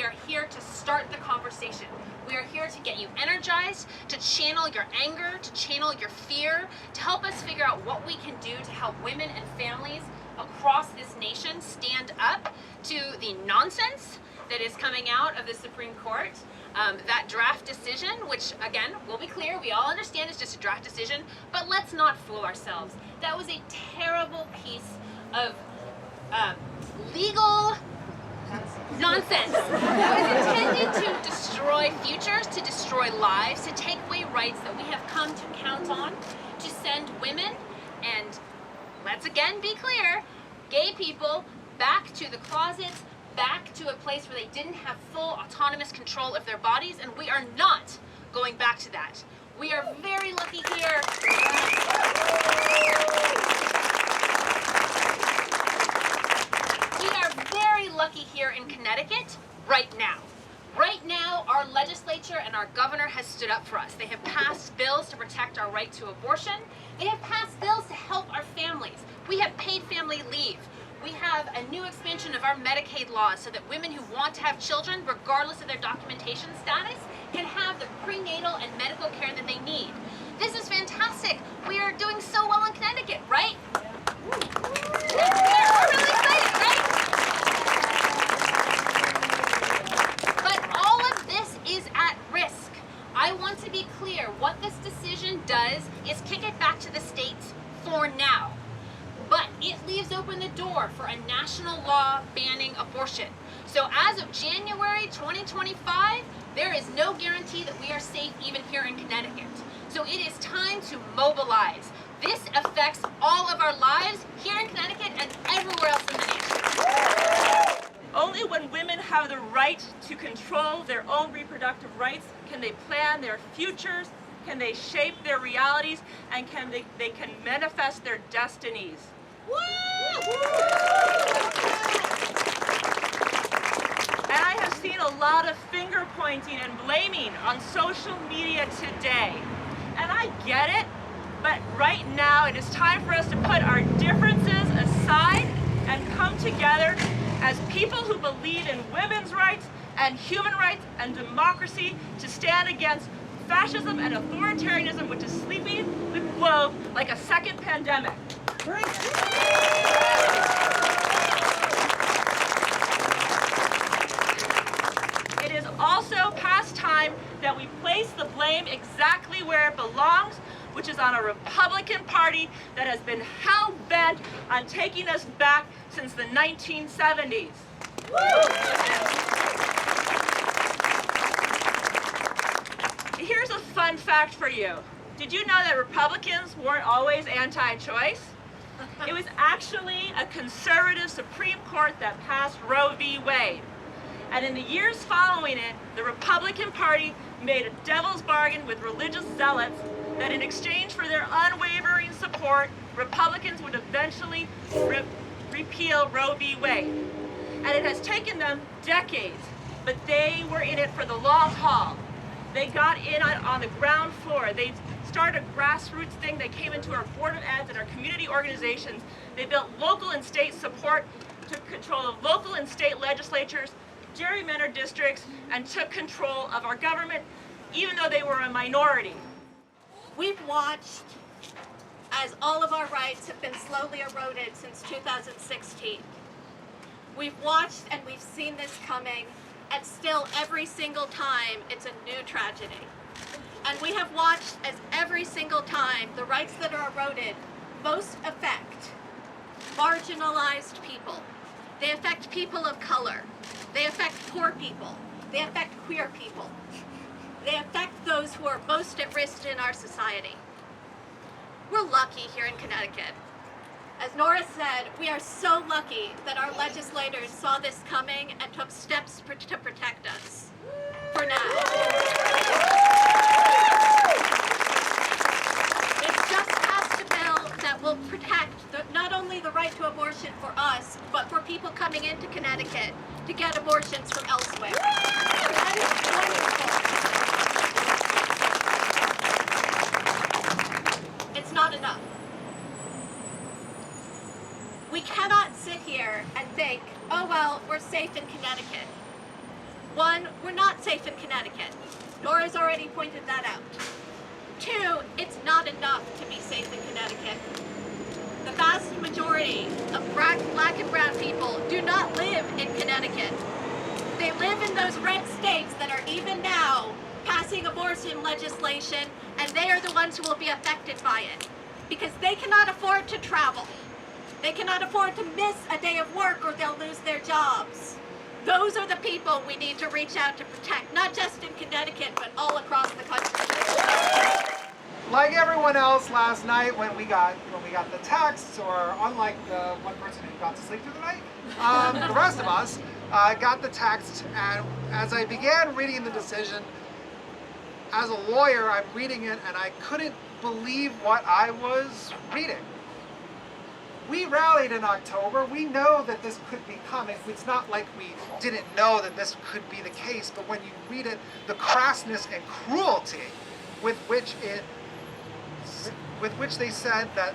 are here to start the conversation. We are here to get you energized, to channel your anger, to channel your fear, to help us figure out what we can do to help women and families across this nation stand up to the nonsense that is coming out of the Supreme Court. That draft decision, which again, we'll be clear, we all understand is just a draft decision, but let's not fool ourselves. That was a terrible piece of legal nonsense that was intended to destroy futures, to destroy lives, to take away rights that we have come to count on, to send women and, let's again be clear, gay people back to the closets, back to a place where they didn't have full autonomous control of their bodies, and we are not going back to that. We are very lucky here. We are very lucky here in Connecticut right now. Right now, our legislature and our governor has stood up for us. They have passed bills to protect our right to abortion. They have passed bills to help our families. We have paid family leave. We have a new expansion of our Medicaid laws so that women who want to have children, regardless of their documentation status, can have the prenatal and medical care that they need. This is fantastic. We are doing so well in Connecticut, right? Yeah, we're really excited, right? But all of this is at risk. I want to be clear, what this decision does is kick it back to the states for now. But it leaves open the door for a national law banning abortion. So as of January 2025, there is no guarantee that we are safe even here in Connecticut. So it is time to mobilize. This affects all of our lives here in Connecticut and everywhere else in the nation. Only when women have the right to control their own reproductive rights can they plan their futures, can they shape their realities, and they can manifest their destinies. Woo! And I have seen a lot of finger pointing and blaming on social media today. And I get it, but right now it is time for us to put our differences aside and come together as people who believe in women's rights and human rights and democracy to stand against fascism and authoritarianism, which is sweeping the globe like a second pandemic. It is also past time that we place the blame exactly where it belongs, which is on a Republican Party that has been hell-bent on taking us back since the 1970s. Here's a fun fact for you. Did you know that Republicans weren't always anti-choice? It was actually a conservative Supreme Court that passed Roe v. Wade. And in the years following it, the Republican Party made a devil's bargain with religious zealots that in exchange for their unwavering support, Republicans would eventually repeal Roe v. Wade. And it has taken them decades, but they were in it for the long haul. They got in on the ground floor. They started a grassroots thing. They came into our Board of Eds and our community organizations. They built local and state support, took control of local and state legislatures, gerrymandered districts, and took control of our government, even though they were a minority. We've watched as all of our rights have been slowly eroded since 2016. We've watched and we've seen this coming, and still every single time it's a new tragedy. And we have watched as every single time the rights that are eroded most affect marginalized people. They affect people of color. They affect poor people. They affect queer people. They affect those who are most at risk in our society. We're lucky here in Connecticut. As Nora said, we are so lucky that our legislators saw this coming and took steps to protect us. For now. It's just passed a bill that will protect not only the right to abortion for us, but for people coming into Connecticut to get abortions from elsewhere. That is wonderful. It's not enough. We cannot sit here and think, oh well, we're safe in Connecticut. One, we're not safe in Connecticut. Nora's already pointed that out. Two, it's not enough to be safe in Connecticut. The vast majority of black and brown people do not live in Connecticut. They live in those red states that are even now passing abortion legislation, and they are the ones who will be affected by it because they cannot afford to travel. They cannot afford to miss a day of work or they'll lose their jobs. Those are the people we need to reach out to protect, not just in Connecticut, but all across the country. Like everyone else last night when we got the texts, or unlike the one person who got to sleep through the night, the rest of us got the text, and as I began reading the decision, as a lawyer, I'm reading it and I couldn't believe what I was reading. We rallied in October. We know that this could be coming. It's not like we didn't know that this could be the case, but when you read it, the crassness and cruelty with which they said that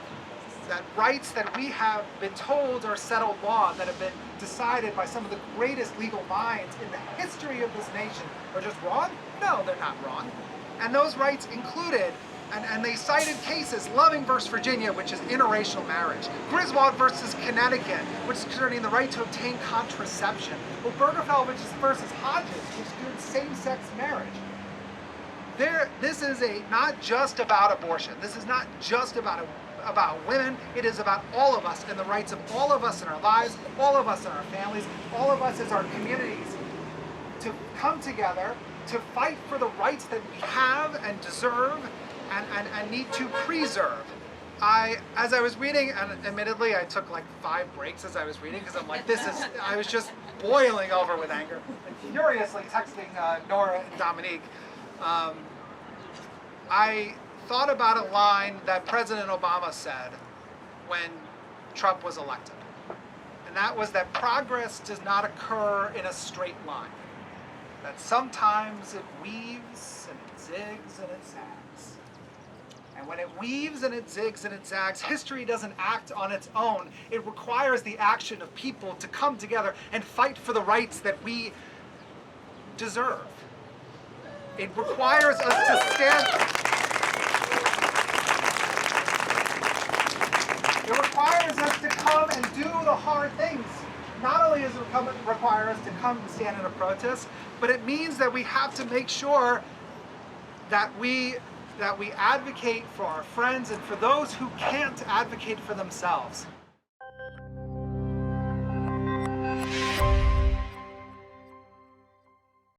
rights that we have been told are settled law, that have been decided by some of the greatest legal minds in the history of this nation, are just wrong? No, they're not wrong. And those rights included, and they cited cases, Loving versus Virginia, which is interracial marriage, Griswold versus Connecticut, which is concerning the right to obtain contraception, Obergefell versus Hodges, which is doing same-sex marriage. This is not just about abortion. This is not just about women. It is about all of us and the rights of all of us in our lives, all of us in our families, all of us as our communities to come together to fight for the rights that we have and deserve and need to preserve. As I was reading, and admittedly I took like 5 breaks as I was reading because I'm like, I was just boiling over with anger and furiously texting Nora and Dominique. I thought about a line that President Obama said when Trump was elected. And that was that progress does not occur in a straight line. That sometimes it weaves and it zigs and it zags. And when it weaves and it zigs and it zags, history doesn't act on its own. It requires the action of people to come together and fight for the rights that we deserve. It requires us to stand. It requires us to come and do the hard things. Not only does it require us to come and stand in a protest, but it means that we have to make sure that we advocate for our friends and for those who can't advocate for themselves.